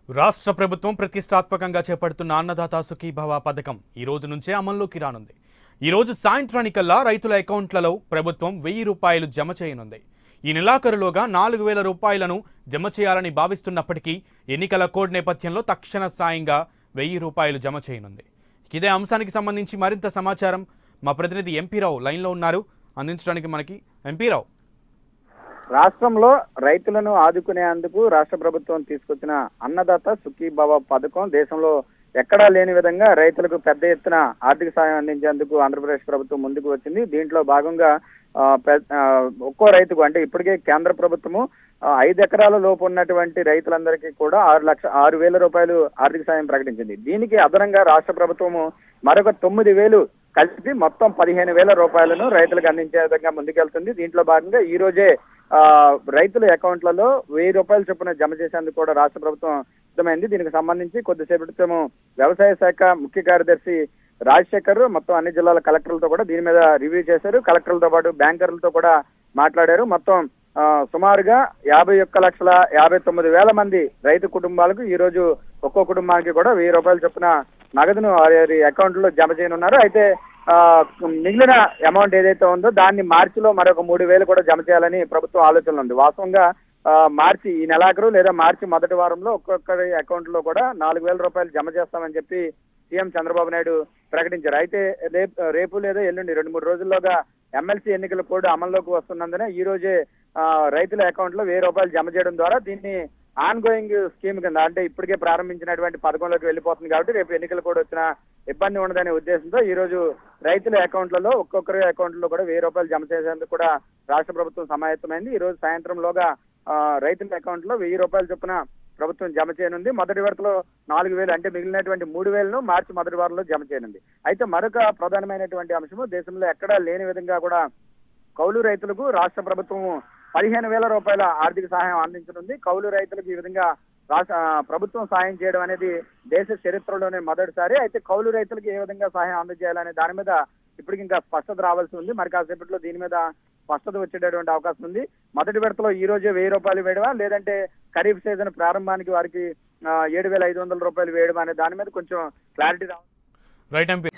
రాష్ట్ర ప్రభుత్వం ప్రతిష్టాత్మకంగా చేపడుతున్న అన్నదాత సుఖీభవ పథకం ఈ రోజు నుంచే అమల్లోకి రానుంది. ఈ రోజు సాయంత్రానికల్లా రైతుల అకౌంట్లలో ప్రభుత్వం 1000 రూపాయలు జమ చేయనుంది. ఈ నెలాఖరులోగా 4000 రూపాయలను జమ చేయాలని భావిస్తున్నప్పటికీ ఎన్నికల కోడ్ నేపథ్యంలో తక్షణ సాయంగా 1000 రూపాయలు జమ చేయనుంది. ఇదే అంశానికి సంబంధించి మరింత సమాచారం మా ప్రతినిధి ఎంపీ రావు లైన్లో ఉన్నారు అందించడానికి. మనకి ఎంపీ రావు, రాష్ట్రంలో రైతులను ఆదుకునేందుకు రాష్ట్ర ప్రభుత్వం తీసుకొచ్చిన అన్నదాత సుఖీభవ పథకం దేశంలో ఎక్కడా లేని విధంగా రైతులకు పెద్ద ఎత్తున ఆర్థిక సాయం అందించేందుకు ఆంధ్రప్రదేశ్ ప్రభుత్వం ముందుకు వచ్చింది. దీంట్లో భాగంగా ఒక్కో రైతుకు అంటే ఇప్పటికే కేంద్ర ప్రభుత్వము 5 ఎకరాల లోపు ఉన్నటువంటి రైతులందరికీ కూడా 6,000 రూపాయలు ఆర్థిక సాయం ప్రకటించింది. దీనికి అదనంగా రాష్ట్ర ప్రభుత్వము మరొక 9,000 కలిపి మొత్తం 15,000 రూపాయలను రైతులకు అందించే విధంగా ముందుకెళ్తుంది. దీంట్లో భాగంగా ఈ రోజే రైతుల అకౌంట్లలో 1000 రూపాయలు చొప్పున జమ చేసేందుకు కూడా రాష్ట్ర ప్రభుత్వం సిద్ధమైంది. దీనికి సంబంధించి కొద్దిసేపటి క్రితం వ్యవసాయ శాఖ ముఖ్య కార్యదర్శి రాజశేఖర్ మొత్తం అన్ని జిల్లాల కలెక్టర్లతో కూడా దీని మీద రివ్యూ చేశారు. కలెక్టర్లతో పాటు బ్యాంకర్లతో కూడా మాట్లాడారు. మొత్తం సుమారుగా 51,59,000 మంది రైతు కుటుంబాలకు ఈ రోజు ఒక్కో కుటుంబానికి కూడా 1000 రూపాయలు చొప్పున నగదును వారి అకౌంట్లో జమ చేయనున్నారు. అయితే మిగిలిన అమౌంట్ ఏదైతే ఉందో దాన్ని మార్చిలో మరొక 3,000 కూడా జమ చేయాలని ప్రభుత్వం ఆలోచనలు ఉంది. వాస్తవంగా మార్చి ఈ నెలాఖరు లేదా మార్చి మొదటి వారంలో ఒక్కొక్కరి అకౌంట్లో కూడా 4,000 రూపాయలు జమ చేస్తామని చెప్పి సీఎం చంద్రబాబు నాయుడు ప్రకటించారు. అయితే రేపు లేదా ఎల్లుండి 2-3 రోజుల్లోగా ఎమ్మెల్సీ ఎన్నికల కోడ్ అమల్లోకి వస్తున్నందున ఈ రోజే రైతుల అకౌంట్లో 1000 రూపాయలు జమ చేయడం ద్వారా దీన్ని ఆన్ గోయింగ్ స్కీమ్ కింద అంటే ఇప్పటికే ప్రారంభించినటువంటి పథకంలోకి వెళ్ళిపోతుంది కాబట్టి రేపు ఎన్నికలు కూడా వచ్చిన ఇబ్బంది ఉండదనే ఉద్దేశంతో ఈ రోజు రైతుల అకౌంట్లలో ఒక్కొక్కరి అకౌంట్లో కూడా 1000 రూపాయలు జమ చేసేందుకు కూడా రాష్ట్ర ప్రభుత్వం సమాయత్తమైంది. ఈ రోజు సాయంత్రంలోగా రైతుల అకౌంట్లో 1000 రూపాయల చొప్పున ప్రభుత్వం జమ చేయనుంది. మొదటి విడతలో 4,000 అంటే మిగిలినటువంటి 3,000ను మార్చి మొదటి వారంలో జమ చేయనుంది. అయితే మరొక ప్రధానమైనటువంటి అంశము దేశంలో ఎక్కడా లేని విధంగా కూడా కౌలు రైతులకు రాష్ట్ర ప్రభుత్వం 15,000 రూపాయల ఆర్థిక సహాయం అందించనుంది. కౌలు రైతులకు ఈ విధంగా ప్రభుత్వం సాయం చేయడం అనేది దేశ చరిత్రలోనే మొదటిసారి. అయితే కౌలు రైతులకు ఏ విధంగా సహాయం అందజేయాలనే దాని మీద ఇప్పటికి ఇంకా స్పష్టత రావాల్సి ఉంది. మరి కాసేపట్లో దీని మీద స్పష్టత వచ్చేటటువంటి అవకాశం ఉంది. మొదటి విడతలో ఈ రోజే 1000 రూపాయలు వేయడమా లేదంటే ఖరీఫ్ సీజన్ ప్రారంభానికి వారికి 7,500 రూపాయలు వేయడం అనే దాని మీద కొంచెం క్లారిటీ రావాలి. Right MP.